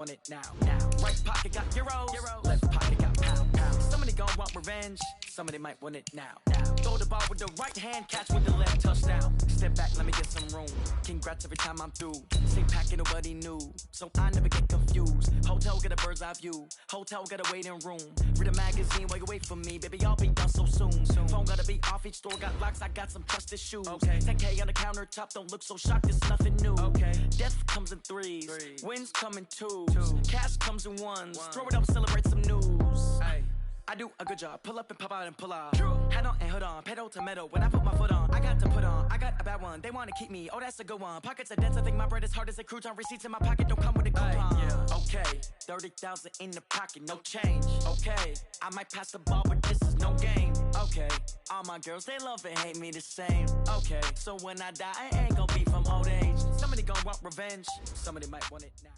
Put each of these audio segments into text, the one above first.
On it now. Right pocket got euros, left pocket got pound. Somebody gon' want revenge, somebody might want it now. Throw the ball with the right hand, catch with the left, touchdown. Step back, let me get some room. Congrats every time I'm through. Same packet, nobody knew, so I never get confused. Hotel get a bird's eye view, hotel got a waiting room. Read a magazine while you wait for me, baby, I'll be done so soon. Phone gotta be off, each store got locks, I got some trusted shoes. 10K on the countertop, don't look so shocked, it's nothing new. Death comes in threes, wins come in twos. Cash comes in ones. Throw it up, celebrate some news. Ay, I do a good job. Pull up and pop out and pull out. Hat on and hood on. Pedal to metal. When I put my foot on, I got to put on. I got a bad one. They want to keep me. Oh, that's a good one. Pockets are dense. I think my bread is hard as a crouton. Receipts in my pocket don't come with a coupon. Okay, 30,000 in the pocket, no change. Okay, I might pass the ball, but this is no game. Okay, all my girls, they love and hate me the same. Okay, so when I die, I ain't gonna be from old age. Somebody gonna want revenge. Somebody might want it now.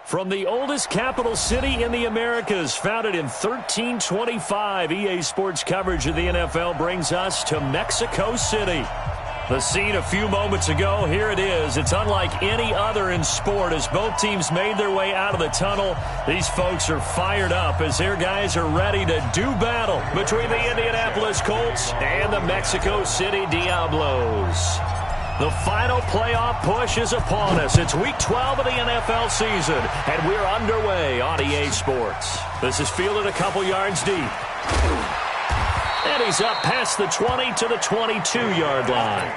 From the oldest capital city in the Americas, founded in 1325, EA Sports coverage of the NFL brings us to Mexico City. The scene a few moments ago, here it is. It's unlike any other in sport as both teams made their way out of the tunnel. These folks are fired up as their guys are ready to do battle between the Indianapolis Colts and the Mexico City Diablos. The final playoff push is upon us. It's Week 12 of the NFL season, and we're underway on EA Sports. This is fielded a couple yards deep. And he's up past the 20 to the 22-yard line.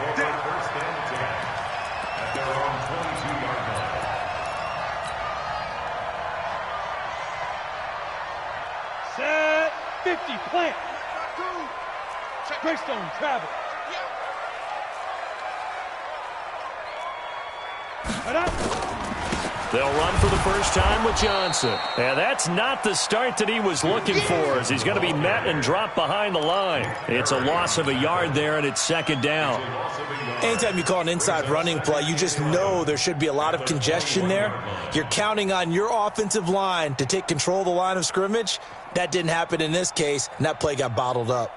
Set 50, plant. Greystone, travel. They'll run for the first time with Johnson. And that's not the start that he was looking for, as he's going to be met and dropped behind the line. It's a loss of a yard there, and it's second down. Anytime you call an inside running play, you just know there should be a lot of congestion there. You're counting on your offensive line to take control of the line of scrimmage. That didn't happen in this case, and that play got bottled up.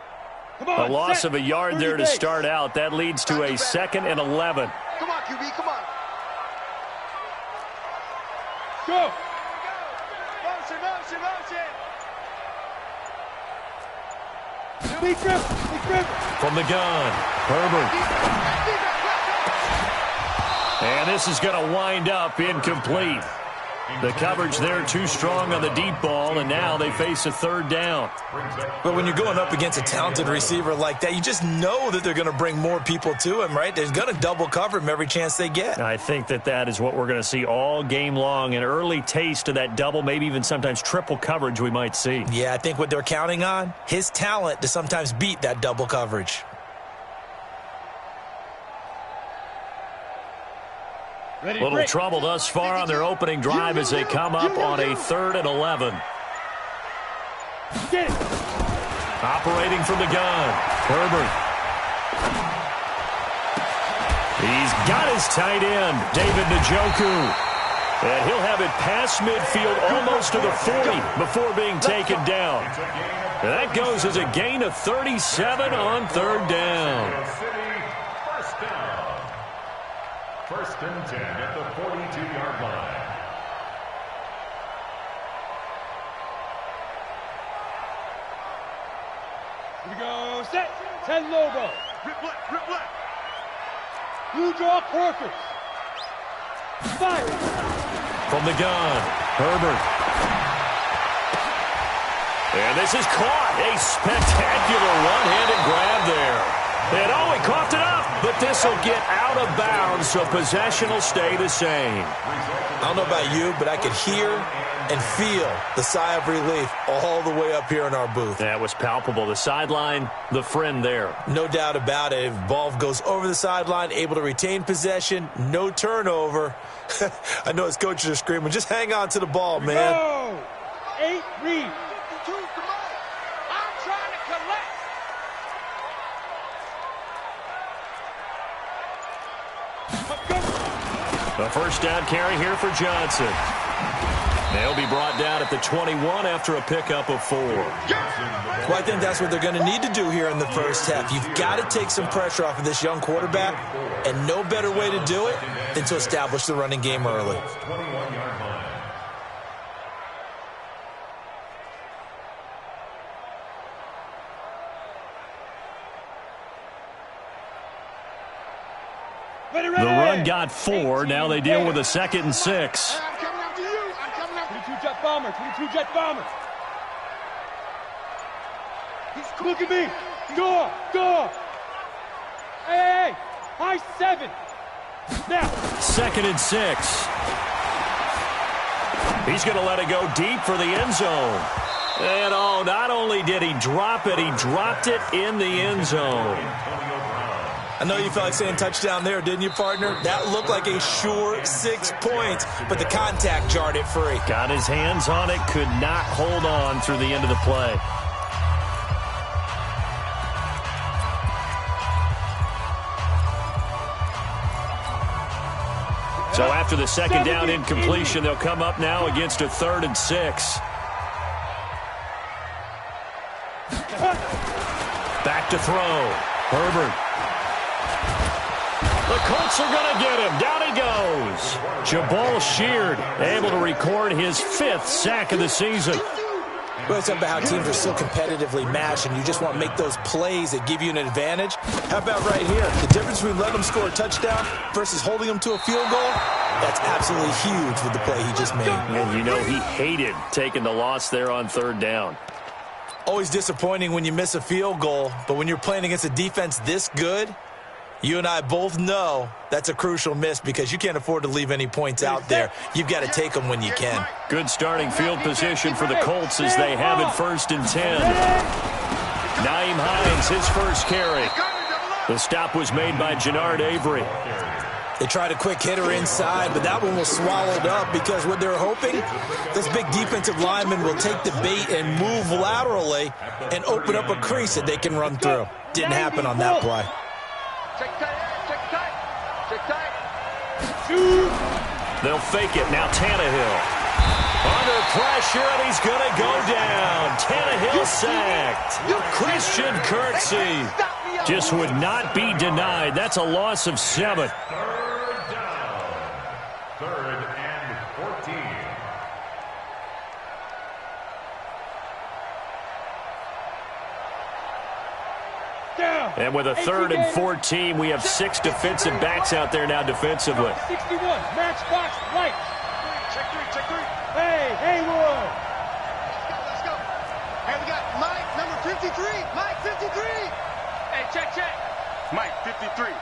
A loss of a yard there to start out. That leads to a 2nd and 11. Come on, QB, come on. Go! Motion, motion, motion! Big grip, big grip! From the gun, Herbert. And this is going to wind up incomplete. The coverage there too strong on the deep ball, and now they face a third down. But when you're going up against a talented receiver like that, you just know that they're going to bring more people to him, right? They're going to double cover him every chance they get. I think that is what we're going to see all game long, an early taste of that double, maybe even sometimes triple coverage we might see. Yeah, I think what they're counting on, his talent to sometimes beat that double coverage. Little trouble thus far on their opening drive as they come up on a 3rd and 11. Operating from the gun, Herbert. He's got his tight end, David Njoku. And he'll have it past midfield almost to the 40 before being taken down. And that goes as a gain of 37 on 3rd down. First and 10 at the 42-yard line. Here we go, set, 10 logo. Rip left, rip left. Blue draw Corkers. Fire. From the gun, Herbert. And this is caught. A spectacular one-handed grab there. And he coughed it up, but this will get out of bounds, so possession will stay the same. I don't know about you, but I could hear and feel the sigh of relief all the way up here in our booth. That was palpable. The sideline, the friend there. No doubt about it. If ball goes over the sideline, able to retain possession, no turnover. I know his coaches are screaming, just hang on to the ball, man. Go! 8, read. I'm trying to collect. The first down carry here for Johnson. They'll be brought down at the 21 after a pickup of 4. Well, I think that's what they're going to need to do here in the first half. You've got to take some pressure off of this young quarterback, and no better way to do it than to establish the running game early. The run got 4. Now they deal with a 2nd and 6. I'm coming after you. I'm coming after 22 jet bomber, 22 jet bomber. Look at me. Go. Hey. High 7. Now. 2nd and 6. He's going to let it go deep for the end zone. And not only did he drop it, he dropped it in the end zone. I know you felt like saying touchdown there, didn't you, partner? That looked like a sure 6 points, but the contact jarred it free. Got his hands on it, could not hold on through the end of the play. So after the 2nd down incompletion, they'll come up now against a 3rd and 6. Back to throw. Herbert. The Colts are going to get him. Down he goes. Jabal Sheard able to record his 5th sack of the season. Well, it's about how teams are so competitively matched, and you just want to make those plays that give you an advantage. How about right here? The difference between letting them score a touchdown versus holding them to a field goal, that's absolutely huge with the play he just made. And you know he hated taking the loss there on 3rd down. Always disappointing when you miss a field goal, but when you're playing against a defense this good, you and I both know that's a crucial miss because you can't afford to leave any points out there. You've got to take them when you can. Good starting field position for the Colts as they have it 1st and 10. Nyheim Hines, his first carry. The stop was made by Jannard Avery. They tried a quick hitter inside, but that one was swallowed up because what they're hoping, this big defensive lineman will take the bait and move laterally and open up a crease that they can run through. Didn't happen on that play. Check tight. They'll fake it. Now Tannehill. Under pressure, and he's going to go down. Tannehill sacked. Christian Kirksey just would not be denied. That's a loss of 7. 3rd down. 3rd and 14. And with a 3rd and 14, we have 6 defensive backs out there now defensively. 61, matchbox right. Check three. Hey, Haywood. Let's go. Hey, we got Mike, number 53. Mike, 53. Hey, check. Mike, 53.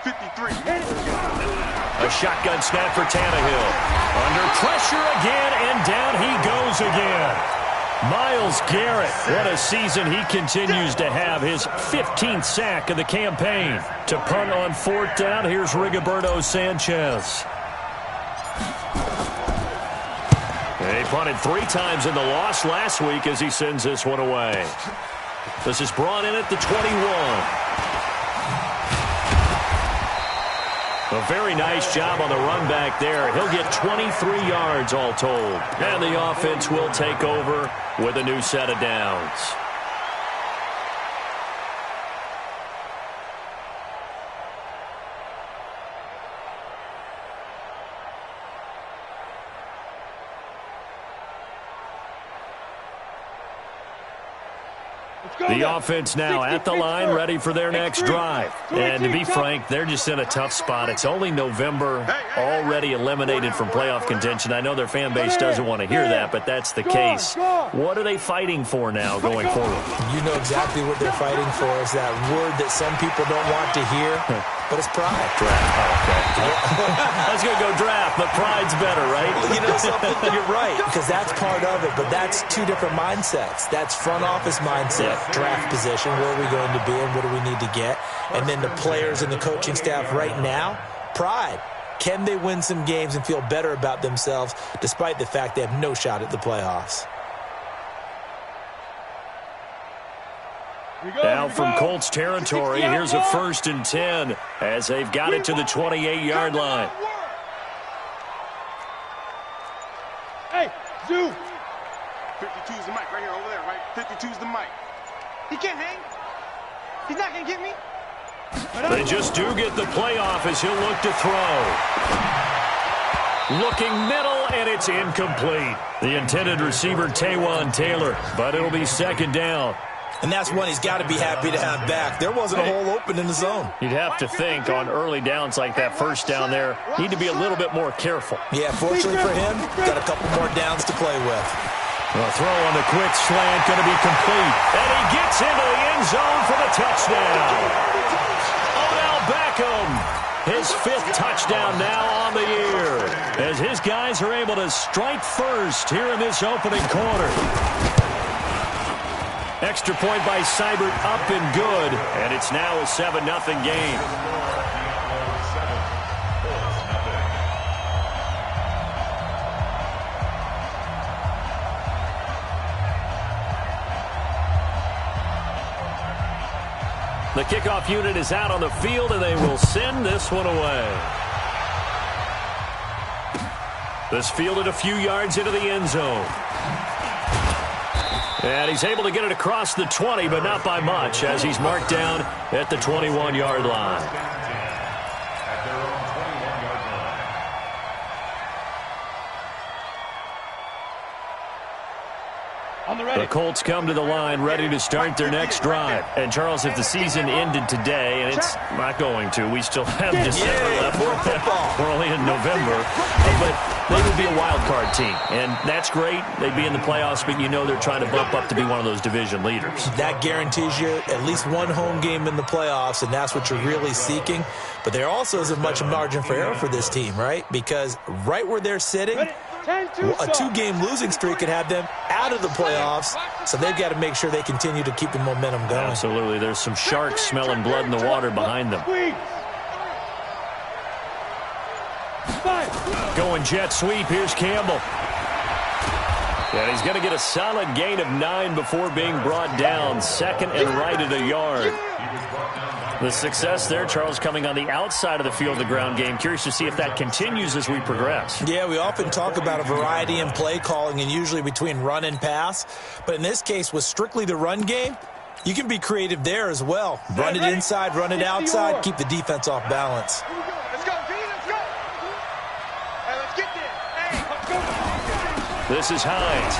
53. A shotgun snap for Tannehill. Under pressure again, and down he goes again. Myles Garrett, what a season he continues to have. His 15th sack of the campaign. To punt on 4th down, here's Rigoberto Sanchez. He punted 3 times in the loss last week as he sends this one away. This is brought in at the 21. A very nice job on the run back there. He'll get 23 yards all told. And the offense will take over with a new set of downs. The offense now at the line, ready for their next drive. And to be frank, they're just in a tough spot. It's only November, already eliminated from playoff contention. I know their fan base doesn't want to hear that, but that's the case. What are they fighting for now going forward? You know exactly what they're fighting for. Is that word that some people don't want to hear, but it's pride. Draft. Okay. I was going to go draft, but pride's better, right? You know something? You're right, because that's part of it, but that's 2 different mindsets. That's front office mindset, draft position, where are we going to be and what do we need to get? And then the players and the coaching staff right now, pride. Can they win some games and feel better about themselves despite the fact they have no shot at the playoffs? Now from Colts territory, here's a 1st and 10 as they've got it to the 28-yard line. Hey, Zoo. 52 is the mic right here, over there, right? 52 is the mic. He can't hang. He's not going to get me. They just do get the playoff as he'll look to throw. Looking middle, and it's incomplete. The intended receiver, Taywan Taylor, but it'll be second down. And that's one he's got to be happy to have back. There wasn't a hole open in the zone. You'd have to think on early downs like that, first down there, need to be a little bit more careful. Yeah, fortunately for him, got a couple more downs to play with. The throw on the quick slant going to be complete. And he gets into the end zone for the touchdown. Odell Beckham, his 5th touchdown now on the year, as his guys are able to strike first here in this opening quarter. Extra point by Seibert, up and good, and it's now a 7-0 game. The kickoff unit is out on the field, and they will send this one away. This fielded a few yards into the end zone. And he's able to get it across the 20, but not by much, as he's marked down at the 21-yard line. At their own 21-yard line. On the ready. The Colts come to the line ready to start their next drive. And, Charles, if the season ended today, and it's not going to, we still have December left. We're only in November. But they would be a wild card team, and that's great. They'd be in the playoffs, but you know they're trying to bump up to be one of those division leaders. That guarantees you at least one home game in the playoffs, and that's what you're really seeking. But there also isn't much margin for error for this team, right? Because right where they're sitting, a 2-game losing streak could have them out of the playoffs, so they've got to make sure they continue to keep the momentum going. Absolutely. There's some sharks smelling blood in the water behind them. Going jet sweep. Here's Campbell. And he's going to get a solid gain of 9 before being brought down. Second and right at a yard. The success there, Charles, coming on the outside of the field, the ground game. Curious to see if that continues as we progress. Yeah, we often talk about a variety in play calling and usually between run and pass. But in this case, with strictly the run game, you can be creative there as well. Run it inside, run it outside, keep the defense off balance. Let's go, B, let's go. Hey, let's get there. Hey, This is Hines.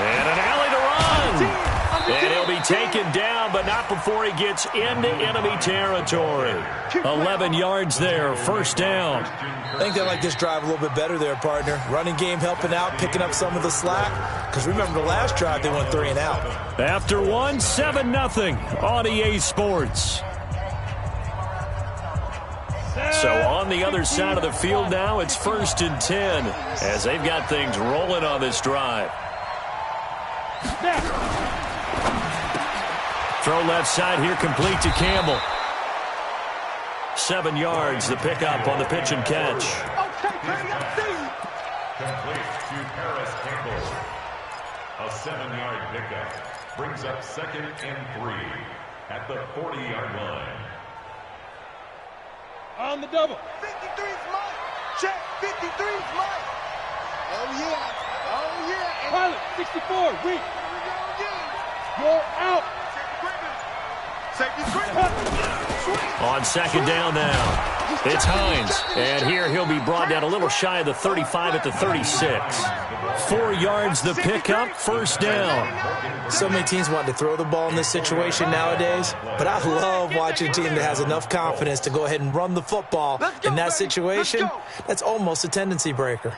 And an alley to run. And he'll be taken down, but not before he gets into enemy territory. 11 yards there, first down. I think they like this drive a little bit better there, partner. Running game helping out, picking up some of the slack. Because remember the last drive, they went 3 and out. After 1, 7-0 on EA Sports. So on the other side of the field now, it's 1st and 10 as they've got things rolling on this drive. Throw left side here, complete to Campbell. 7 yards, the pickup on the pitch and catch. Complete to Paris Campbell. A 7-yard pickup brings up 2nd and 3 at the 40-yard line. On the double. 53's mine. Check, 53's mine. Oh, yeah. Oh, yeah. Pilot, 64, weak. You're out. On second down now, it's Hines. And here he'll be brought down a little shy of the 35 at the 36. 4 yards the pickup, first down. So many teams want to throw the ball in this situation nowadays, but I love watching a team that has enough confidence to go ahead and run the football in that situation. That's almost a tendency breaker.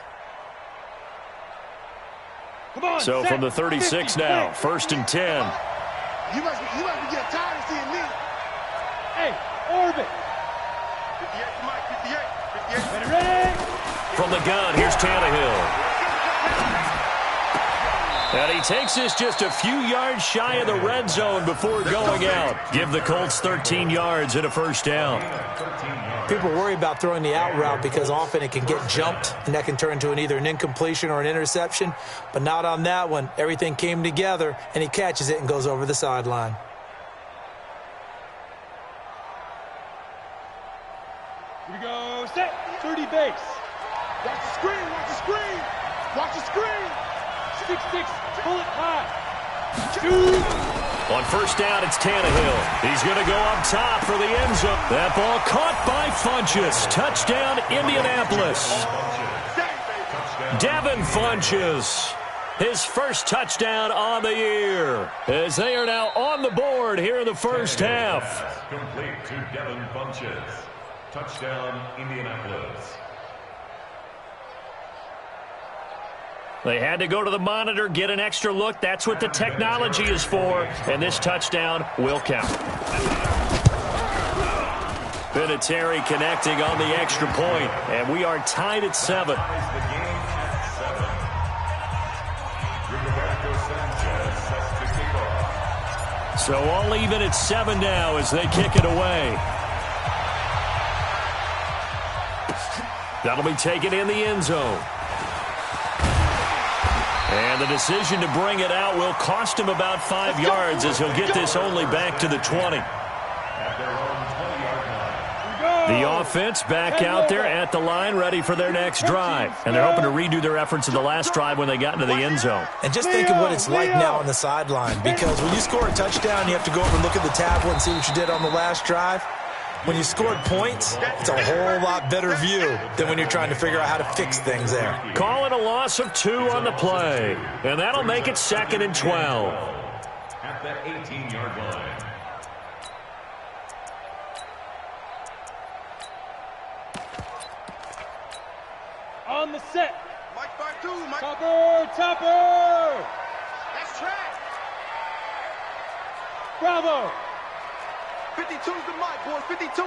So from the 36 now, 1st and 10. You must be getting tired of seeing me. Hey, orbit. 58, Mike, 58. Ready? From the gun, here's Tannehill. And he takes this just a few yards shy of the red zone before going out. Give the Colts 13 yards and a first down. People worry about throwing the out route because often it can get jumped, and that can turn into either an incompletion or an interception. But not on that one. Everything came together, and he catches it and goes over the sideline. Here we go, set, 30 base. Watch the screen, watch the screen. Watch the screen. 6'6", pull it high. Shoot. On first down, it's Tannehill. He's going to go up top for the end zone. That ball caught by Funchess. Touchdown, Indianapolis. Devin Funchess, his first touchdown on the year, as they are now on the board here in the first half. Complete to Devin Funchess. Touchdown, Indianapolis. They had to go to the monitor, get an extra look. That's what the technology is for, and this touchdown will count. Vinatieri connecting on the extra point, and we are tied at 7. So all even at 7 now as they kick it away. That'll be taken in the end zone. And the decision to bring it out will cost him about 5 yards as he'll get this only back to the 20. The offense back out there at the line, ready for their next drive. And they're hoping to redo their efforts in the last drive when they got into the end zone. And just think of what it's like now on the sideline, because when you score a touchdown, you have to go over and look at the tablet and see what you did on the last drive. When you scored points, it's a whole lot better view than when you're trying to figure out how to fix things there. Calling a loss of 2 on the play, and that'll make it 2nd and 12. At the 18-yard line. On the set. Mike by 2, Mike. Topper. That's track. Bravo. 52's the Mike, boy. 52.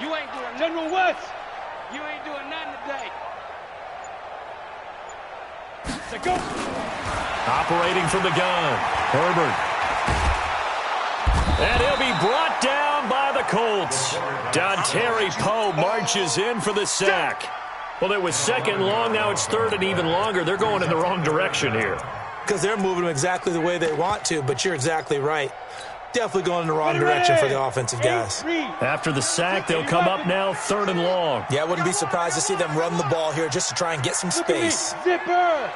You ain't doing nothing with West. You ain't doing nothing today. Let's go. Operating from the gun, Herbert. And he'll be brought down by the Colts. Dontari Poe marches in for the sack. Well, it was 2nd long, now it's 3rd and even longer. They're going in the wrong direction here. Because they're moving them exactly the way they want to, but you're exactly right. Definitely going in the wrong direction for the offensive guys. After the sack, they'll come up now 3rd and long. Yeah, I wouldn't be surprised to see them run the ball here just to try and get some space. Zipper.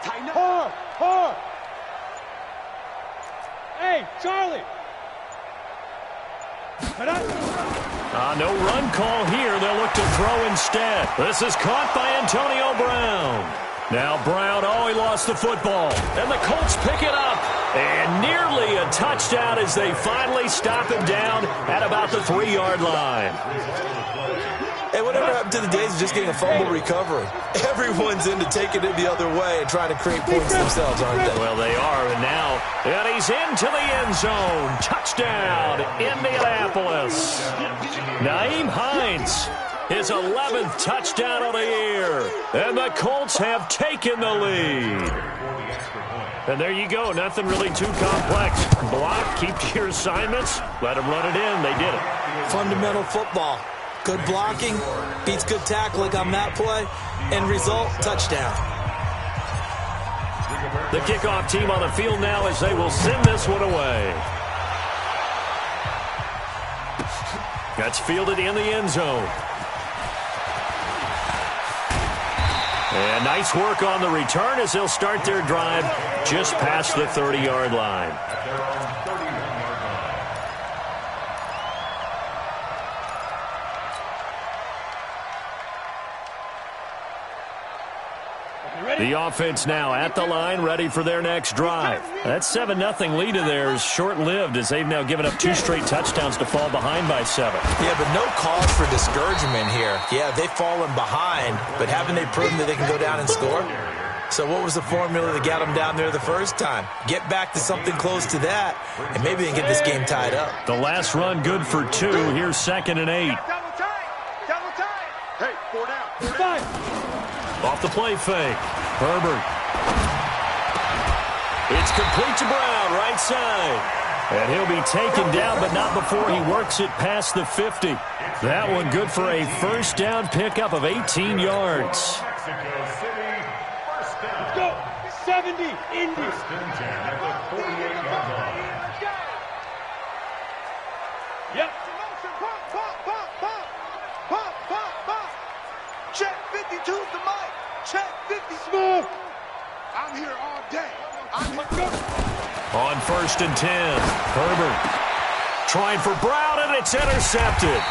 Hard. Hey, Charlie. No run call here. They'll look to throw instead. This is caught by Antonio Brown. Now Brown, he lost the football. And the Colts pick it up. And nearly a touchdown as they finally stop him down at about the 3-yard line. Hey, whatever happened to the days of just getting a fumble recovery? Everyone's into taking it the other way and trying to create points themselves, aren't they? Well, they are, and he's into the end zone. Touchdown, Indianapolis. Naeem Hines, his 11th touchdown of the year. And the Colts have taken the lead. And there you go, nothing really too complex. Block, keep to your assignments, let them run it in. They did it. Fundamental football. Good blocking, beats good tackling on that play, end result, touchdown. The kickoff team on the field now as they will send this one away. That's fielded in the end zone. And nice work on the return as they'll start their drive just past the 30-yard line. The offense now at the line, ready for their next drive. That 7-0 lead of theirs short-lived as they've now given up 2 straight touchdowns to fall behind by 7. Yeah, but no cause for discouragement here. Yeah, they've fallen behind, but haven't they proven that they can go down and score? So what was the formula that got them down there the first time? Get back to something close to that, and maybe they can get this game tied up. The last run good for 2. Here's 2nd and 8. Double time. Hey, 4 down. Off the play fake. Herbert. It's complete to Brown, right side. And he'll be taken down, but not before he works it past the 50. That one good for a first down pickup of 18 yards. Let's go. 70, Indy. Yep. Check 52's the mic. check, 50. Smooth. I'm here all day. I'm here. On 1st and 10, Herbert trying for Brown, and it's intercepted.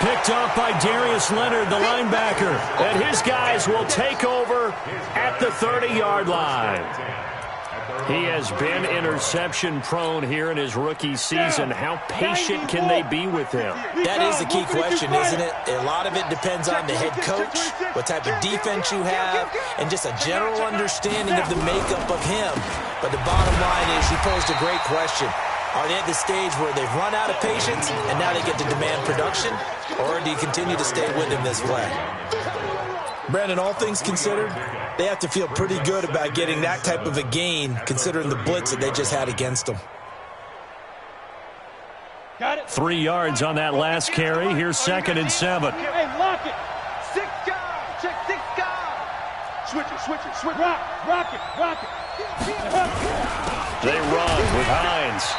Picked off by Darius Leonard, the linebacker. And his guys will take over at the 30-yard line. He has been interception-prone here in his rookie season. How patient can they be with him? That is the key question, isn't it? A lot of it depends on the head coach, what type of defense you have, and just a general understanding of the makeup of him. But the bottom line is, you posed a great question. Are they at the stage where they've run out of patience and now they get to demand production? Or do you continue to stay with him this way? Brandon, all things considered, they have to feel pretty good about getting that type of a gain considering the blitz that they just had against them. Got it. 3 yards on that last carry. Here's 2nd and 7. Hey, lock it. 6 guys. Check 6 guys. Switch it. Rock it. They run with Hines.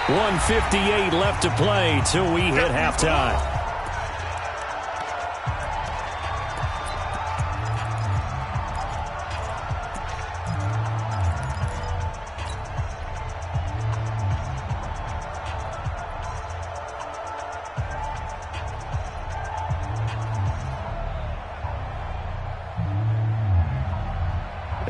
1:58 left to play till we hit halftime.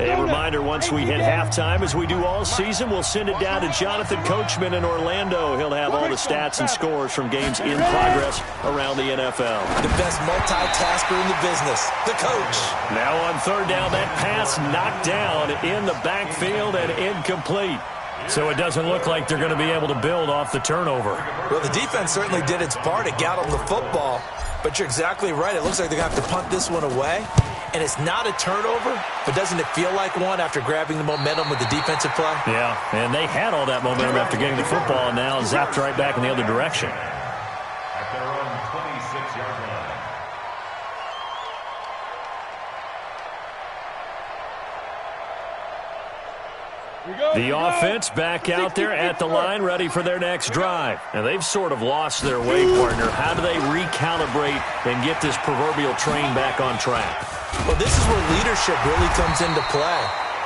A reminder, once we hit halftime, as we do all season, we'll send it down to Jonathan Coachman in Orlando. He'll have all the stats and scores from games in progress around the NFL. The best multitasker in the business, the coach. Now on 3rd down, that pass knocked down in the backfield and incomplete. So it doesn't look like they're going to be able to build off the turnover. Well, the defense certainly did its part to get them the football, but you're exactly right. It looks like they're going to have to punt this one away. And it's not a turnover, but doesn't it feel like one after grabbing the momentum with the defensive play? Yeah, and they had all that momentum after getting the football, and now zapped right back in the other direction. At their own 26-yard line. The offense back out there at the line, ready for their next drive. And they've sort of lost their way, partner. How do they recalibrate and get this proverbial train back on track? Well, this is where leadership really comes into play.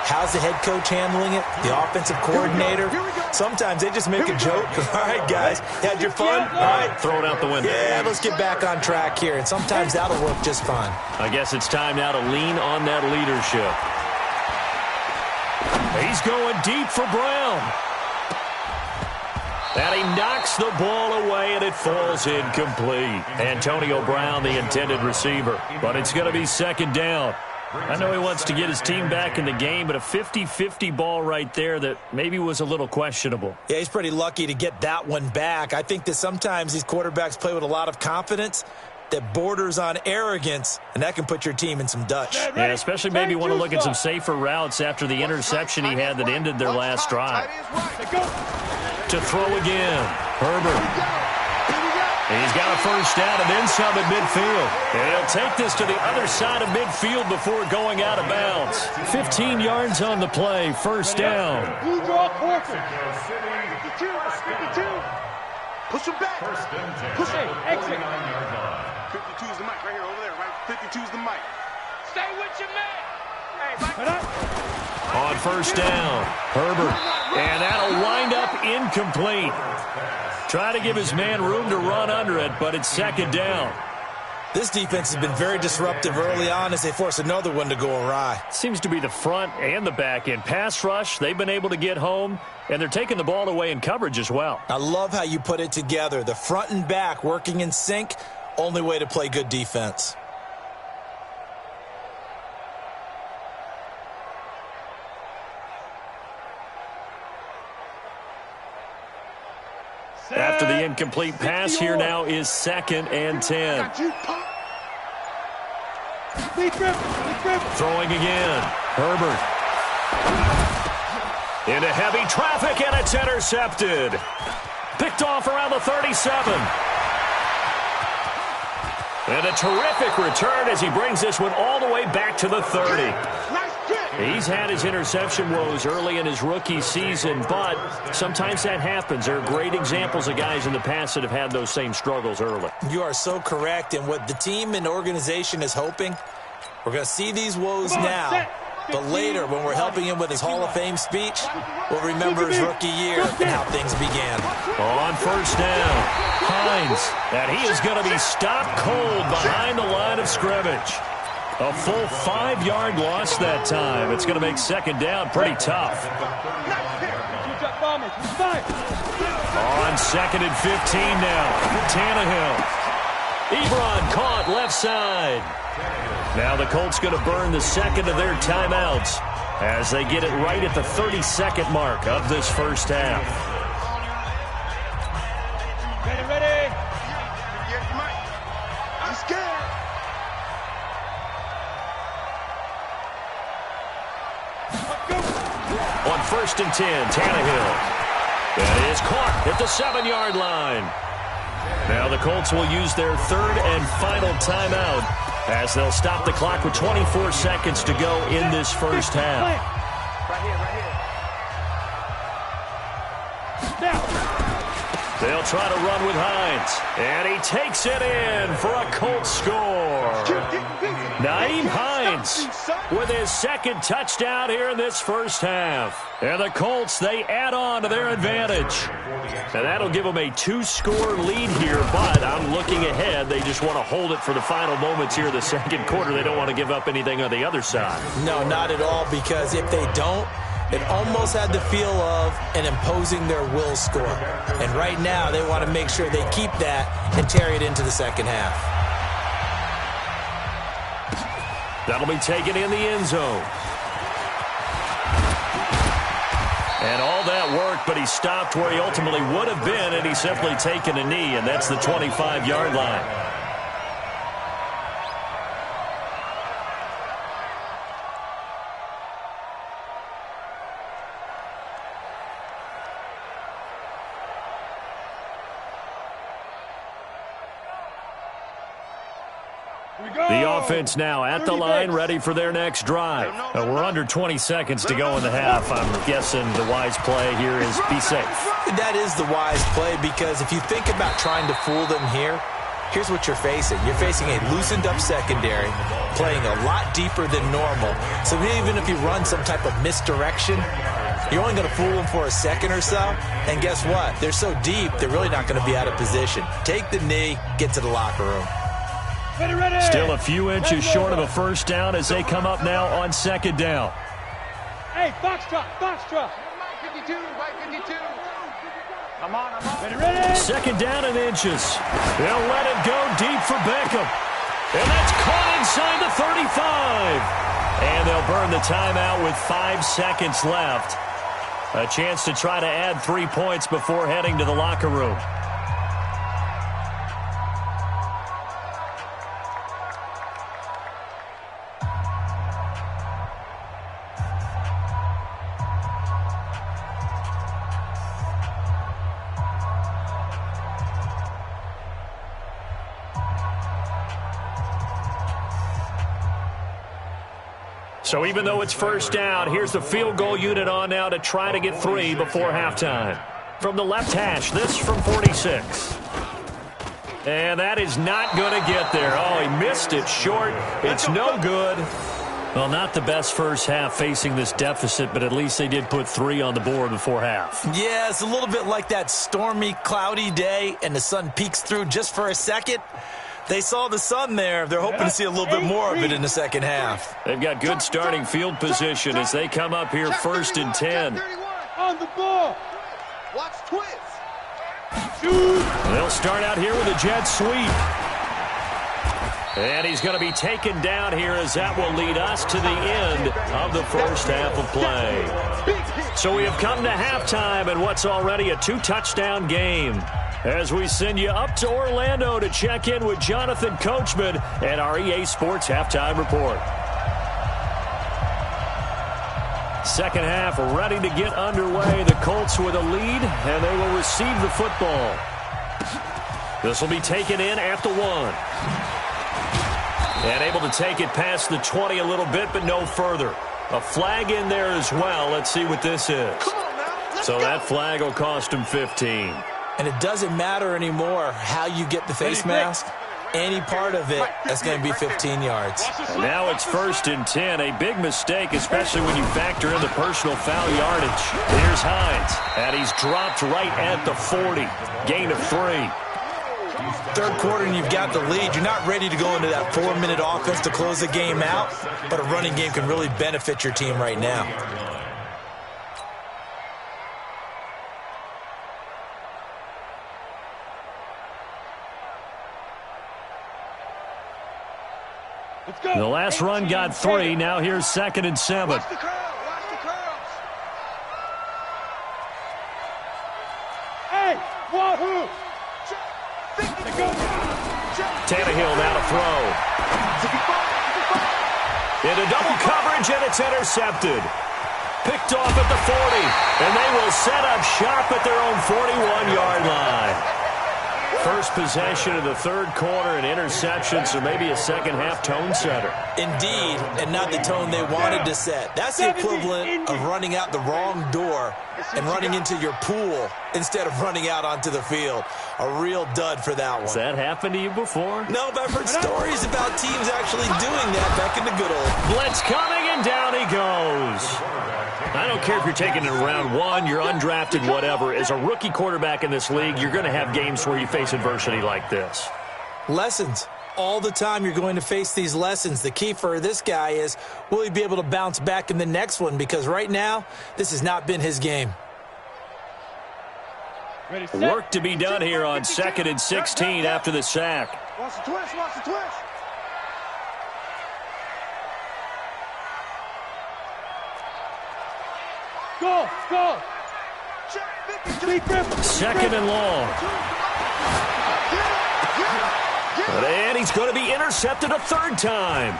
How's the head coach handling it? The offensive coordinator? Sometimes they just make a joke. All right, guys, had your fun? All right. Throw it out the window. Yeah, let's get back on track here. And sometimes that'll work just fine. I guess it's time now to lean on that leadership. He's going deep for Brown. And he knocks the ball away, and it falls incomplete. Antonio Brown, the intended receiver. But it's going to be 2nd down. I know he wants to get his team back in the game, but a 50-50 ball right there that maybe was a little questionable. Yeah, he's pretty lucky to get that one back. I think that sometimes these quarterbacks play with a lot of confidence that borders on arrogance, and that can put your team in some Dutch. Yeah, especially maybe want to look at some safer routes after the interception he had that ended their last drive. To throw again, Herbert. He's got a 1st down and then some at midfield. And he'll take this to the other side of midfield before going out of bounds. 15 yards on the play, 1st down. Blue draw corker. 52. Push him back. Push it. Exit. 52 is the mic right here, over there, right? 52 is the mic. Stay with your man. Hey, Mike. On 1st down, Herbert. And that'll wind up incomplete. Try to give his man room to run under it, but it's 2nd down. This defense has been very disruptive early on as they force another one to go awry. Seems to be the front and the back end. Pass rush, they've been able to get home, and they're taking the ball away in coverage as well. I love how you put it together. The front and back working in sync, only way to play good defense. After the incomplete pass, here now is 2nd and 10. Throwing again. Herbert. Into heavy traffic, and it's intercepted. Picked off around the 37. And a terrific return as he brings this one all the way back to the 30. He's had his interception woes early in his rookie season, but sometimes that happens. There are great examples of guys in the past that have had those same struggles early. You are so correct, and what the team and organization is hoping We're going to see these woes now, but later when we're helping him with his Hall of Fame speech, we'll remember his rookie year and how things began. On first down, Hines, and he is going to be stopped cold behind the line of scrimmage. A full 5-yard loss that time. It's going to make second down pretty tough. On second and 15 now, Tannehill. Ebron caught left side. Now the Colts going to burn the second of their timeouts as they get it right at the 32nd mark of this first half. Ready. I'm scared. On first and 10, Tannehill. That is caught at the 7-yard line. Now the Colts will use their third and final timeout as they'll stop the clock with 24 seconds to go in this first half. Right here. They'll try to run with Hines, and he takes it in for a Colts score. Nyheim Hines with his second touchdown here in this first half. And the Colts, they add on to their advantage. And that'll give them a 2-score lead here, but I'm looking ahead. They just want to hold it for the final moments here in the second quarter. They don't want to give up anything on the other side. No, not at all, because if they don't, it almost had the feel of an imposing their will score. And right now, they want to make sure they keep that and carry it into the second half. That'll be taken in the end zone. And all that work, but he stopped where he ultimately would have been, and he's simply taken a knee, and that's the 25-yard line. The offense now at the line, ready for their next drive. We're under 20 seconds to go in the half. I'm guessing the wise play here is be safe. That is the wise play, because if you think about trying to fool them here, here's what you're facing. You're facing a loosened-up secondary, playing a lot deeper than normal. So even if you run some type of misdirection, you're only going to fool them for a second or so. And guess what? They're so deep, they're really not going to be out of position. Take the knee, get to the locker room. Ready. Still a few inches short of a first down as they come up now on second down. Hey, Foxtrot. 52, Mike 52. I'm on. Ready. Second down and inches. They'll let it go deep for Beckham. And that's caught inside the 35. And they'll burn the timeout with 5 seconds left. A chance to try to add 3 points before heading to the locker room. So even though it's first down, here's the field goal unit on now to try to get 3 before halftime. From the left hash, this from 46. And that is not going to get there. Oh, he missed it short. It's no good. Well, not the best first half facing this deficit, but at least they did put 3 on the board before half. Yeah, it's a little bit like that stormy, cloudy day, and the sun peeks through just for a second. They saw the sun there. They're hoping to see a little bit more of it in the second half. They've got good starting field position as they come up here first and 10. On the ball. Watch twist. They'll start out here with a jet sweep. And he's going to be taken down here as that will lead us to the end of the first half of play. So we have come to halftime in what's already a 2-touchdown game. As we send you up to Orlando to check in with Jonathan Coachman and our EA Sports Halftime Report. Second half ready to get underway. The Colts with a lead, and they will receive the football. This will be taken in at the 1. And able to take it past the 20 a little bit, but no further. A flag in there as well. Let's see what this is. So that flag will cost him 15. And it doesn't matter anymore how you get the face mask. any part of it, that's going to be 15 yards. And now it's 1st and 10. A big mistake, especially when you factor in the personal foul yardage. Here's Hines, and he's dropped right at the 40. Gain of 3. Third quarter and you've got the lead. You're not ready to go into that 4-minute offense to close the game out, but a running game can really benefit your team right now. The last run got 3. Now here's 2nd and 7. Watch the curls. Watch the curls. Hey, wahoo! Tannehill now to throw. Into double coverage, and it's intercepted. Picked off at the 40, and they will set up shop at their own 41-yard line. First possession of the third quarter, an interception, so maybe a second-half tone setter. Indeed, and not the tone they wanted to set. That's the equivalent of running out the wrong door and running into your pool instead of running out onto the field. A real dud for that one. Has that happened to you before? No, but I've heard stories about teams actually doing that back in the good old. Blitz coming, and down he goes. I don't care if you're taking it in round 1, you're undrafted, whatever. As a rookie quarterback in this league, you're going to have games where you face adversity like this. Lessons. All the time you're going to face these lessons. The key for this guy is, will he be able to bounce back in the next one? Because right now, this has not been his game. Work to be done here on 2nd and 16 after the sack. Watch the twist. Watch the twist. Go, go! Second and long. And he's going to be intercepted a third time.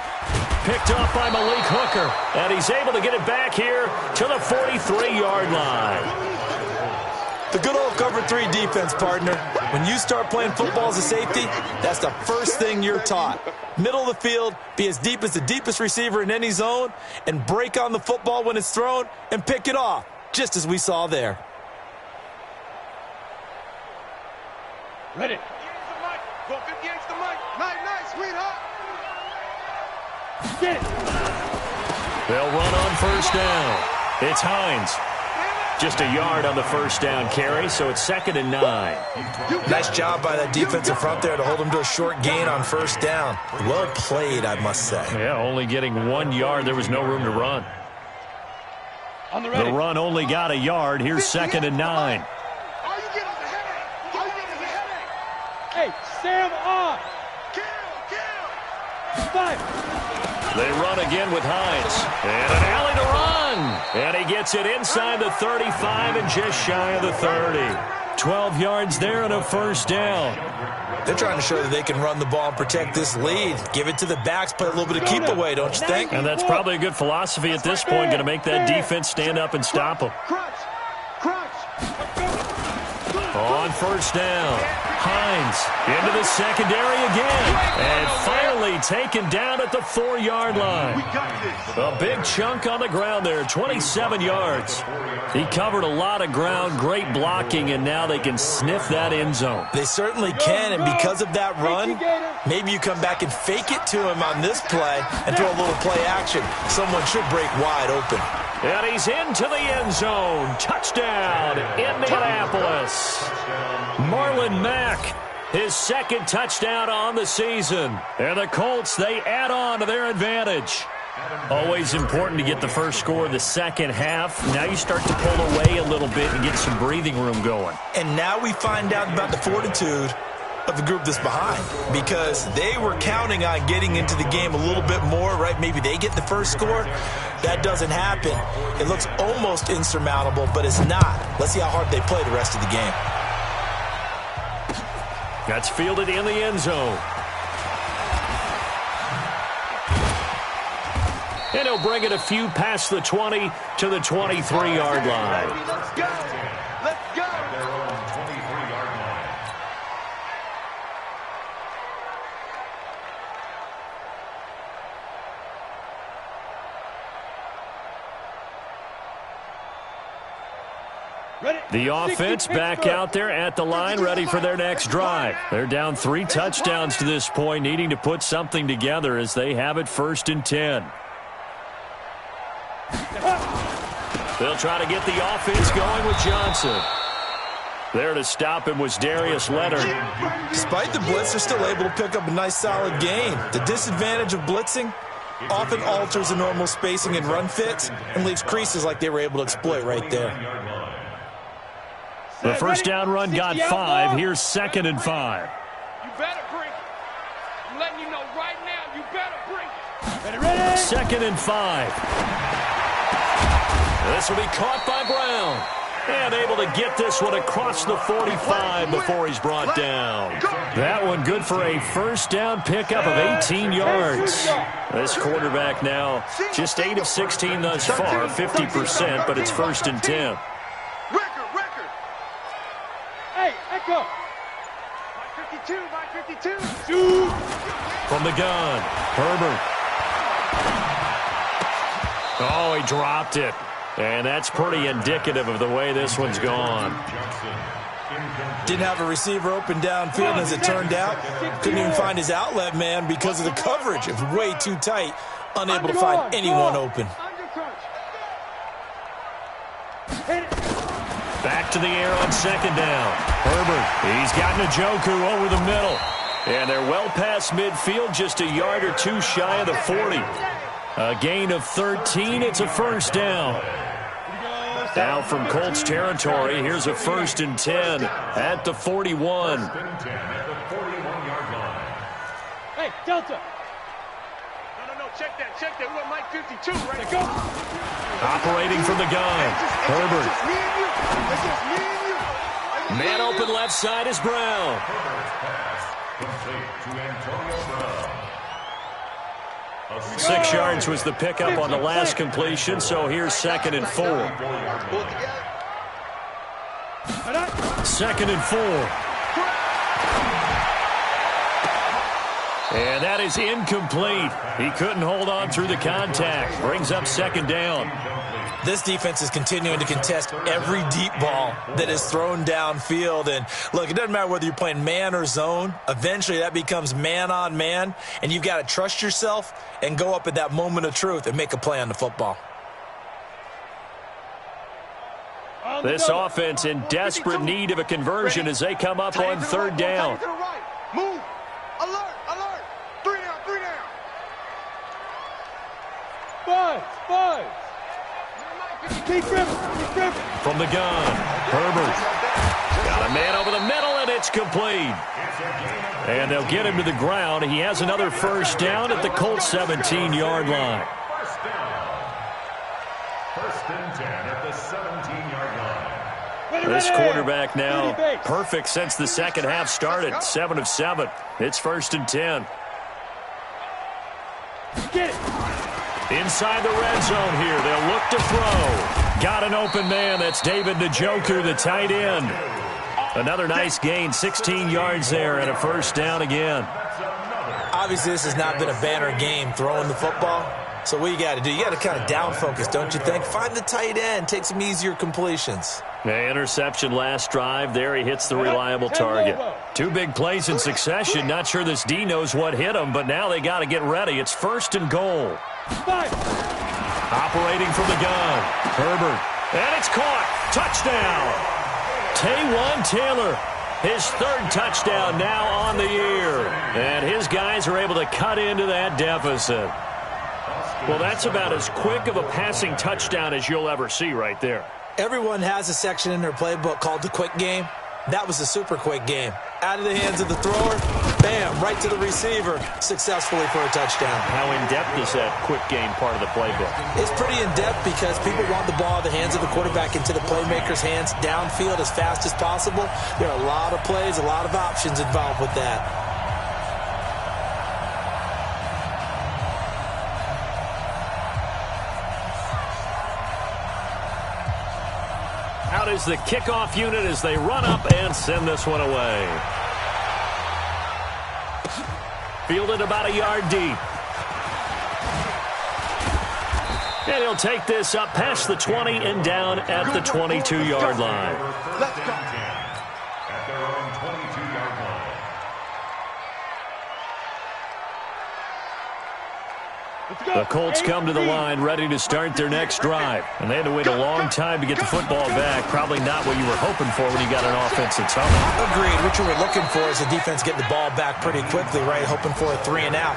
Picked off by Malik Hooker. And he's able to get it back here to the 43-yard line. The good old cover 3 defense, partner. When you start playing football as a safety, that's the first thing you're taught. Middle of the field, be as deep as the deepest receiver in any zone, and break on the football when it's thrown and pick it off, just as we saw there. Ready. Go 58 to the mic. Nice, sweetheart. Get it. They'll run on first down. It's Hines. Just a yard on the first down carry, so it's 2nd and 9. Nice job by that defensive front there to hold him to a short gain on first down. Well played, I must say. Yeah, only getting 1 yard. There was no room to run. On the ready. The run only got a yard. Here's 2nd and 9. All you get is a headache. All you get is a headache. Hey, Sam on. Kill. 5. They run again with Hines. And an alley to run. And he gets it inside the 35 and just shy of the 30. 12 yards there and a first down. They're trying to show that they can run the ball and protect this lead. Give it to the backs, play a little bit of keep away, don't you think? And that's probably a good philosophy at this point, going to make that defense stand up and stop them. Crunch. On first down, Hines into the secondary again. And finally taken down at the 4-yard line. A big chunk on the ground there, 27 yards. He covered a lot of ground, great blocking, and now they can sniff that end zone. They certainly can, and because of that run, maybe you come back and fake it to him on this play and throw a little play action. Someone should break wide open. And he's into the end zone. Touchdown, Indianapolis. Marlon Mack, his 2nd touchdown on the season. And the Colts, they add on to their advantage. Always important to get the first score of the second half. Now you start to pull away a little bit and get some breathing room going. And now we find out about the fortitude of the group that's behind, because they were counting on getting into the game a little bit more, right? Maybe they get the first score. That doesn't happen. It looks almost insurmountable, but it's not. Let's see how hard they play the rest of the game. That's fielded in the end zone. And he'll bring it a few past the 20 to the 23-yard line. Let's go. Let's go. Their own 23-yard line. The offense back out there at the line, ready for their next drive. They're down 3 touchdowns to this point, needing to put something together as they have it 1st and 10. They'll try to get the offense going with Johnson. There to stop him was Darius Leonard. Despite the blitz, they're still able to pick up a nice solid gain. The disadvantage of blitzing often alters the normal spacing and run fits and leaves creases like they were able to exploit right there. The first down run got 5. Here's 2nd and 5. You better bring it. I'm letting you know right now, you better bring it. Ready? 2nd and 5. This will be caught by Brown. And able to get this one across the 45 before he's brought down. That one good for a first down pickup of 18 yards. This quarterback now just 8 of 16 thus far, 50%, but it's 1st and 10. Record. Hey, echo. My 52. Shoot. From the gun, Herbert. Oh, he dropped it. And that's pretty indicative of the way this one's gone. Didn't have a receiver open downfield, as it turned out. Couldn't even find his outlet man because of the coverage. It was way too tight. Unable to find anyone open. Back to the air on 2nd down. Herbert, he's got Njoku over the middle. And they're well past midfield, just a yard or 2 shy of the 40. A gain of 13, it's a first down. Now from Colts territory, here's a 1st and 10 at the 41. Hey, Delta. No, check that. We want Mike 52, right? Go. Operating from the gun, Herbert. It's just me and you. It's just me and you. Man open left side is Brown. Complete to Antonio Brown. 6 yards was the pickup on the last completion, so here's 2nd and 4. 2nd and 4. And that is incomplete. He couldn't hold on through the contact. Brings up 2nd down. This defense is continuing to contest every deep ball that is thrown downfield. And look, it doesn't matter whether you're playing man or zone. Eventually that becomes man on man, and you've got to trust yourself and go up at that moment of truth and make a play on the football. This offense in desperate need of a conversion as they come up on 3rd down. Move. Alert. 3 down. 5. Keep gripping. From the gun, Herbert. Got a man over the middle, and it's complete. And they'll get him to the ground. He has another first down at the Colts 17-yard line. First and 10 at the 17-yard line. This quarterback now perfect since the second half started. 7 of 7. It's 1st and 10. Get it. Inside the red zone here. They'll look to throw. Got an open man. That's David Njoku, the tight end. Another nice gain, 16 yards there, and a first down again. Obviously, this has not been a banner game throwing the football. So what you got to do, you got to kind of down focus, don't you think? Find the tight end, take some easier completions. The interception last drive. There he hits the reliable target. 2 big plays in succession. Not sure this D knows what hit him, but now they got to get ready. It's 1st and goal. 5. Operating from the gun, Herbert. And it's caught. Touchdown. Taywan Taylor. His 3rd touchdown now on the year. And his guys are able to cut into that deficit. Well, that's about as quick of a passing touchdown as you'll ever see right there. Everyone has a section in their playbook called the quick game. That was a super quick game. Out of the hands of the thrower, bam, right to the receiver, successfully for a touchdown. How in-depth is that quick game part of the playbook? It's pretty in-depth because people want the ball in the hands of the quarterback into the playmaker's hands downfield as fast as possible. There are a lot of plays, a lot of options involved with that. Out is the kickoff unit as they run up and send this one away. Fielded about a yard deep. And he'll take this up past the 20 and down at the 22-yard line. Let's go. At their own 22-yard line. The Colts come to the line ready to start their next drive. And they had to wait a long time to get the football back. Probably not what you were hoping for when you got an offense that's humming. Agreed. What you were looking for is the defense getting the ball back pretty quickly, right? Hoping for a 3-and-out.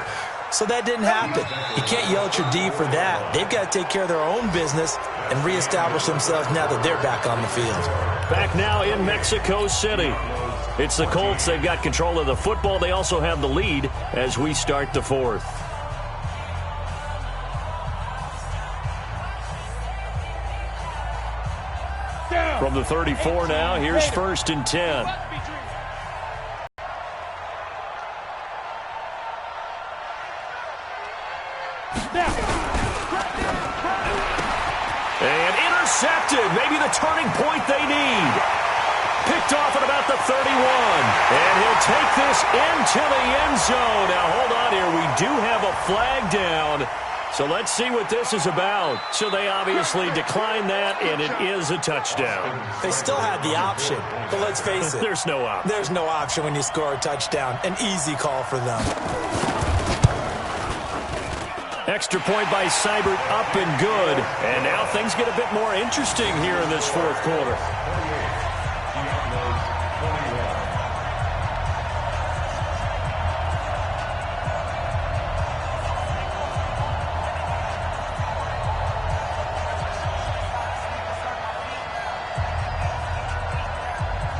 So that didn't happen. You can't yell at your D for that. They've got to take care of their own business and reestablish themselves now that they're back on the field. Back now in Mexico City. It's the Colts. They've got control of the football. They also have the lead as we start the fourth. From the 34 now, here's 1st and 10. And intercepted. Maybe the turning point they need. Picked off at about the 31. And he'll take this into the end zone. Now, hold on here. We do have a flag down. So let's see what this is about. So they obviously declined that, and it is a touchdown. They still had the option, but let's face it. There's no option. There's no option when you score a touchdown. An easy call for them. Extra point by Seibert, up and good. And now things get a bit more interesting here in this fourth quarter.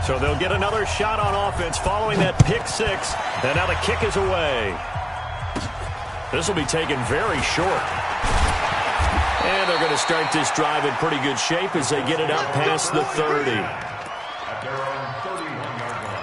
So they'll get another shot on offense following that pick six. And now the kick is away. This will be taken very short. And they're going to start this drive in pretty good shape as they get it up past the 30. At their own 31-yard line.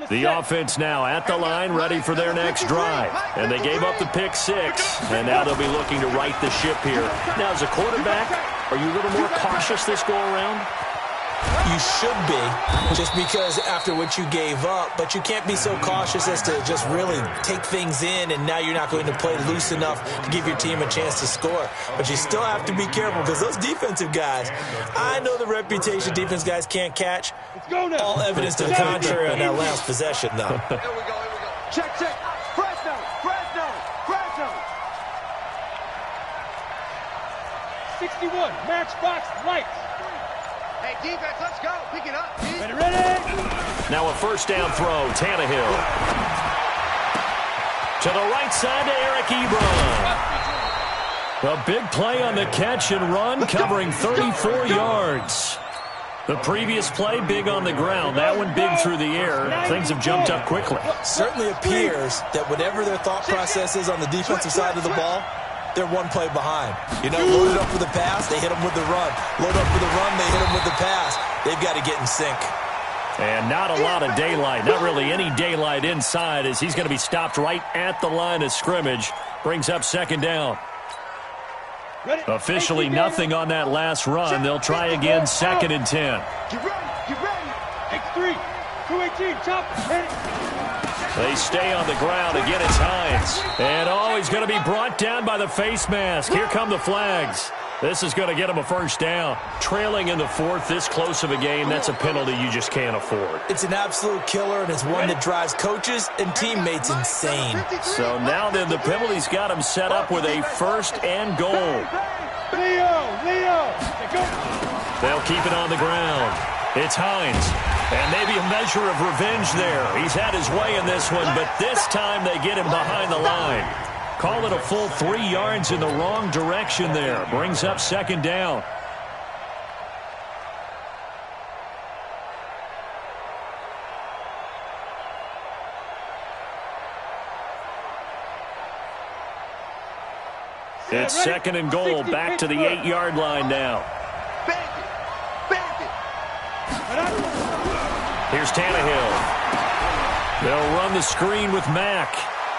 The offense now at the line, ready for their next drive. And they gave up the pick six, and now they'll be looking to right the ship here. Now, as a quarterback, are you a little more cautious this go-around? You should be, just because after what you gave up, but you can't be so cautious as to just really take things in, and now you're not going to play loose enough to give your team a chance to score. But you still have to be careful because those defensive guys, I know the reputation defense guys can't catch. All evidence to the contrary on that last possession, though. Here we go. Check. Fresno. 61, matchbox lights. Hey, defense, let's go. Pick it up. Ready? Now a first down throw, Tannehill. To the right side to Eric Ebron. A big play on the catch and run, covering 34 yards. The previous play, big on the ground. That one big through the air. Things have jumped up quickly. Certainly appears that whatever their thought process is on the defensive side of the ball, they're one play behind. You know, loaded up with the pass, they hit them with the run. Load up with the run, they hit them with the pass. They've got to get in sync. And not a lot of daylight. Not really any daylight inside as he's going to be stopped right at the line of scrimmage. Brings up second down. Officially nothing on that last run. They'll try again, 2nd and 10. Get ready. X3, 218, chop. They stay on the ground. Again, it's Hines. And, he's going to be brought down by the face mask. Here come the flags. This is going to get him a first down. Trailing in the fourth, this close of a game, that's a penalty you just can't afford. It's an absolute killer, and it's one that drives coaches and teammates insane. So now then, the penalty's got him set up with a 1st and goal. Leo. They'll keep it on the ground. It's Hines. And maybe a measure of revenge there. He's had his way in this one, but this time they get him behind the line. Call it a full 3 yards in the wrong direction there. Brings up second down. It's 2nd and goal, back to the 8-yard line now. Here's Tannehill. They'll run the screen with Mack.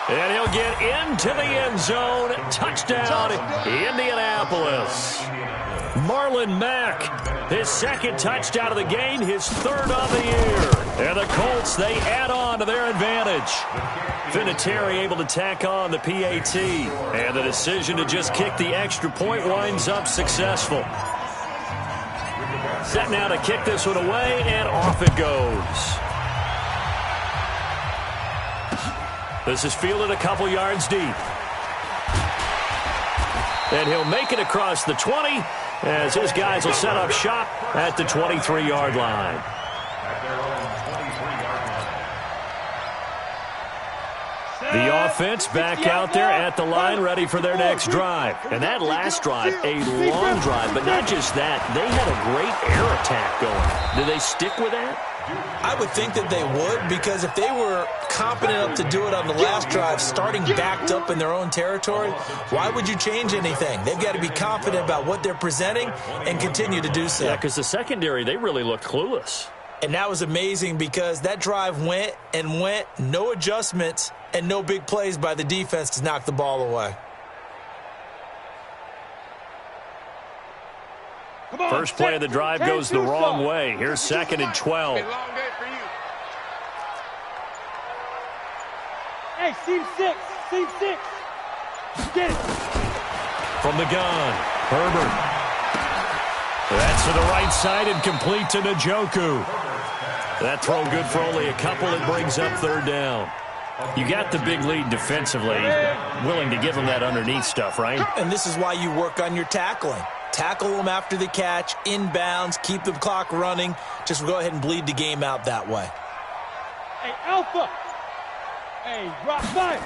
And he'll get into the end zone. Touchdown, Indianapolis. Marlon Mack His second touchdown of the game, his third of the year. And the Colts, they add on to their advantage. Vinatieri able to tack on the PAT. And the decision to just kick the extra point winds up successful. Set now to kick this one away, and off it goes. This is fielded a couple yards deep. And he'll make it across the 20 as his guys will set up shop at the 23-yard line. The offense back out there at the line, ready for their next drive. And that last drive, a long drive, but not just that. They had a great air attack going. Do they stick with that? I would think that they would, because if they were competent enough to do it on the last drive, starting backed up in their own territory, why would you change anything? They've got to be confident about what they're presenting and continue to do so. Yeah, because the secondary, they really looked clueless. And that was amazing because that drive went and went, no adjustments, and no big plays by the defense to knock the ball away. First play of the drive goes the wrong way. Here's 2nd and 12. Hey, seam 6. Get it. From the gun, Herbert. That's to the right side and complete to Njoku. That throw good for only a couple. It brings up 3rd down. You got the big lead defensively. Willing to give them that underneath stuff, right? And this is why you work on your tackling. Tackle them after the catch, inbounds, keep the clock running. Just go ahead and bleed the game out that way. Hey, Alpha. Hey, drop 5.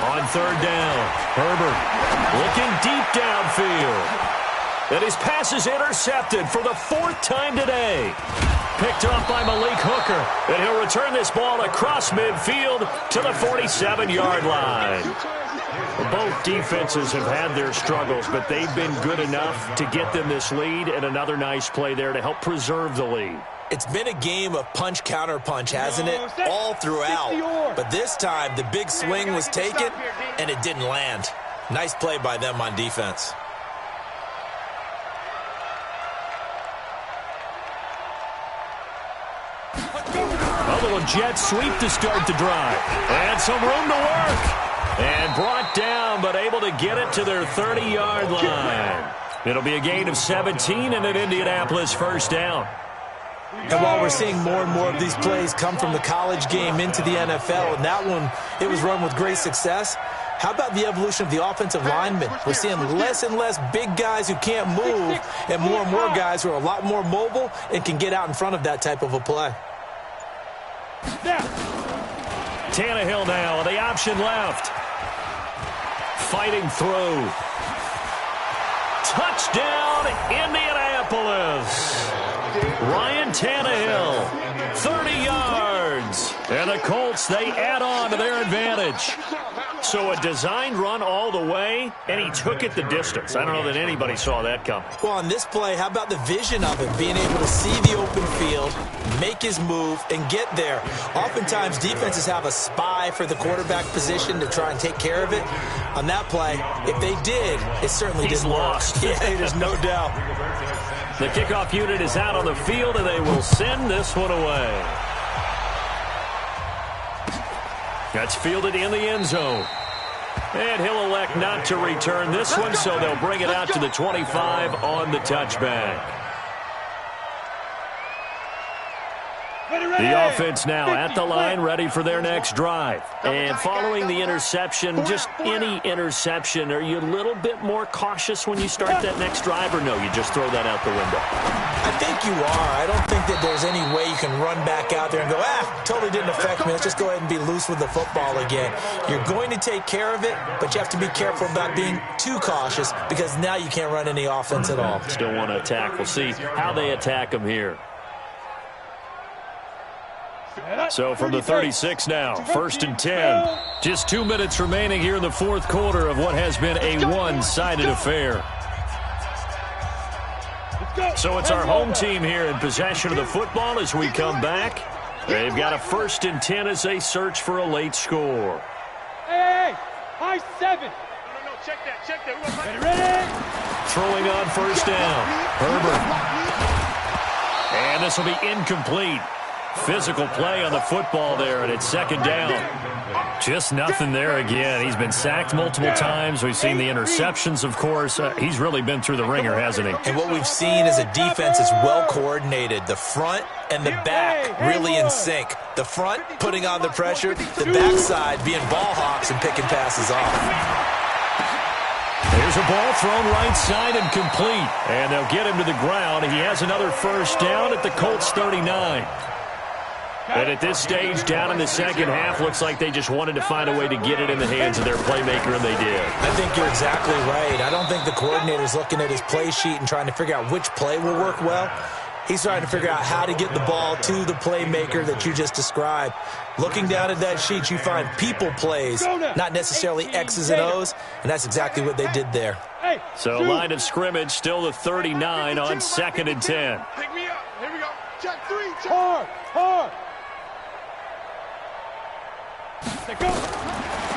On 3rd down, Herbert looking deep downfield. And his pass is intercepted for the 4th time today. Picked up by Malik Hooker. And he'll return this ball across midfield to the 47-yard line. Both defenses have had their struggles, but they've been good enough to get them this lead, and another nice play there to help preserve the lead. It's been a game of punch-counter-punch, hasn't it? All throughout. But this time, the big swing was taken, and it didn't land. Nice play by them on defense. A little jet sweep to start the drive. And some room to work. And brought down, but able to get it to their 30-yard line. It'll be a gain of 17 and an Indianapolis 1st down. And while we're seeing more and more of these plays come from the college game into the NFL, and that one, it was run with great success, how about the evolution of the offensive linemen? We're seeing less and less big guys who can't move and more guys who are a lot more mobile and can get out in front of that type of a play. Tannehill now with the option left. Fighting through. Touchdown, Indianapolis. Ryan Tannehill, 30 yards. And the Colts, they add on to their advantage. So a designed run all the way, and he took it the distance. I don't know that anybody saw that coming. Well, on this play, how about the vision of it? Being able to see the open field, make his move, and get there. Oftentimes, defenses have a spy for the quarterback position to try and take care of it. On that play, if they did, it certainly didn't lost. Yeah, there's no doubt. The kickoff unit is out on the field, and they will send this one away. That's fielded in the end zone. And he'll elect not to return this one, so they'll bring it out to the 25 on the touchback. The offense now at the line, ready for their next drive. And following the interception, just any interception, are you a little bit more cautious when you start that next drive, or no, you just throw that out the window? I think you are. I don't think that there's any way you can run back out there and go, totally didn't affect me. Let's just go ahead and be loose with the football again. You're going to take care of it, but you have to be careful about being too cautious because now you can't run any offense at all. Still want to attack. We'll see how they attack them here. So from the 36 now, 1st and 10. Just 2 minutes remaining here in the 4th quarter of what has been a one-sided affair. So it's our home team here in possession of the football as we come back. They've got a 1st and 10 as they search for a late score. Hey, high 7. No, check that. Ready? Throwing on 1st down. Herbert. And this will be incomplete. Physical play on the football there, and it's second down. Just nothing there again. He's been sacked multiple times. We've seen the interceptions, of course. He's really been through the ringer, hasn't he? And what we've seen is a defense that's well coordinated. The front and the back really in sync. The front putting on the pressure, the backside being ball hawks and picking passes off. There's a ball thrown right side and complete. And they'll get him to the ground. He has another first down at the Colts 39. And at this stage, down in the second half, looks like they just wanted to find a way to get it in the hands of their playmaker, and they did. I think you're exactly right. I don't think the coordinator's looking at his play sheet and trying to figure out which play will work well. He's trying to figure out how to get the ball to the playmaker that you just described. Looking down at that sheet, you find people plays, not necessarily X's and O's, and that's exactly what they did there. So line of scrimmage, still the 39 on 2nd and 10. Pick me up. Here we go. Check 3. Check. Hard.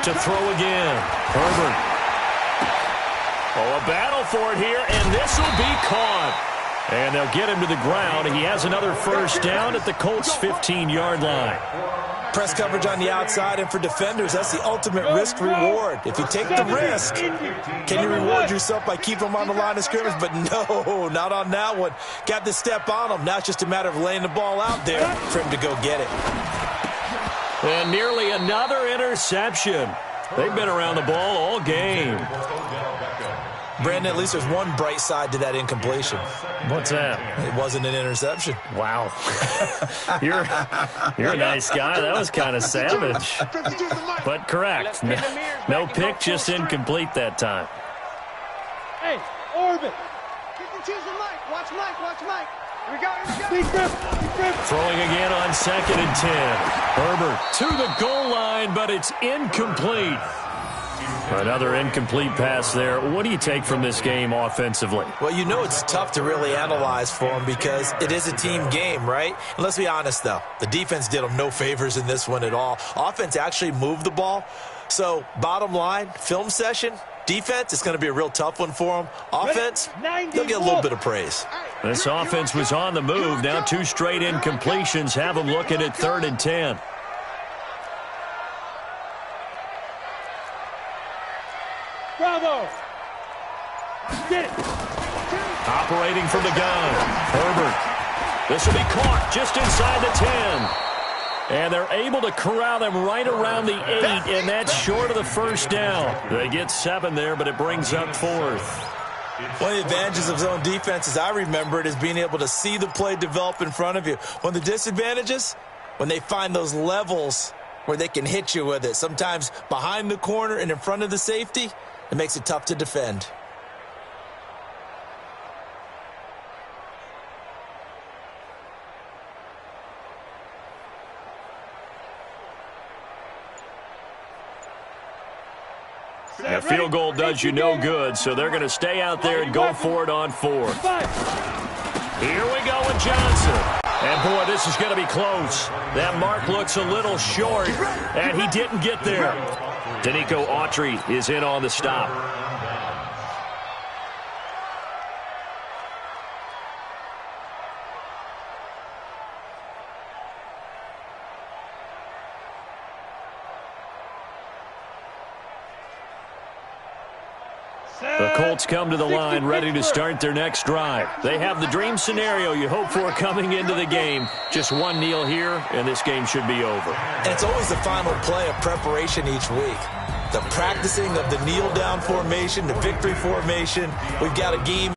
To throw again. Herbert. Oh, a battle for it here, and this will be caught. And they'll get him to the ground. He has another first down at the Colts' 15-yard line. Press coverage on the outside, and for defenders, that's the ultimate risk-reward. If you take the risk, can you reward yourself by keeping them on the line of scrimmage? But no, not on that one. Got to step on them. Now it's just a matter of laying the ball out there for him to go get it. And nearly another interception. They've been around the ball all game. Brandon, at least there's one bright side to that incompletion. What's that? It wasn't an interception. Wow. You're a nice guy. That was kind of savage. But correct. No pick, just incomplete that time. Hey, Orbit. You can choose the mic. Watch Mike. Here we go. Throwing again on 2nd and 10. Herbert to the goal line, but it's incomplete. Another incomplete pass there. What do you take from this game offensively? Well, you know it's tough to really analyze for them because it is a team game, right? And let's be honest, though. The defense did them no favors in this one at all. Offense actually moved the ball. So, bottom line, film session, defense, it's going to be a real tough one for them. Offense, they'll get a little bit of praise. This offense was on the move. Now 2 straight incompletions have them looking at 3rd and 10. Bravo. Get it. Operating from the gun. Herbert. This will be caught just inside the 10. And they're able to corral them right around the 8, and that's short of the first down. They get 7 there, but it brings up 4th. One of the advantages of zone defense, as I remember it, is being able to see the play develop in front of you. One of the disadvantages, when they find those levels where they can hit you with it, sometimes behind the corner and in front of the safety, it makes it tough to defend. A field goal does you no good, so they're going to stay out there and go for it on 4th. Here we go with Johnson. And, boy, this is going to be close. That mark looks a little short, and he didn't get there. Danico Autry is in on the stop. The Colts come to the line ready to start their next drive. They have the dream scenario you hope for coming into the game. Just one kneel here, and this game should be over. And it's always the final play of preparation each week. The practicing of the kneel-down formation, the victory formation. We've got a game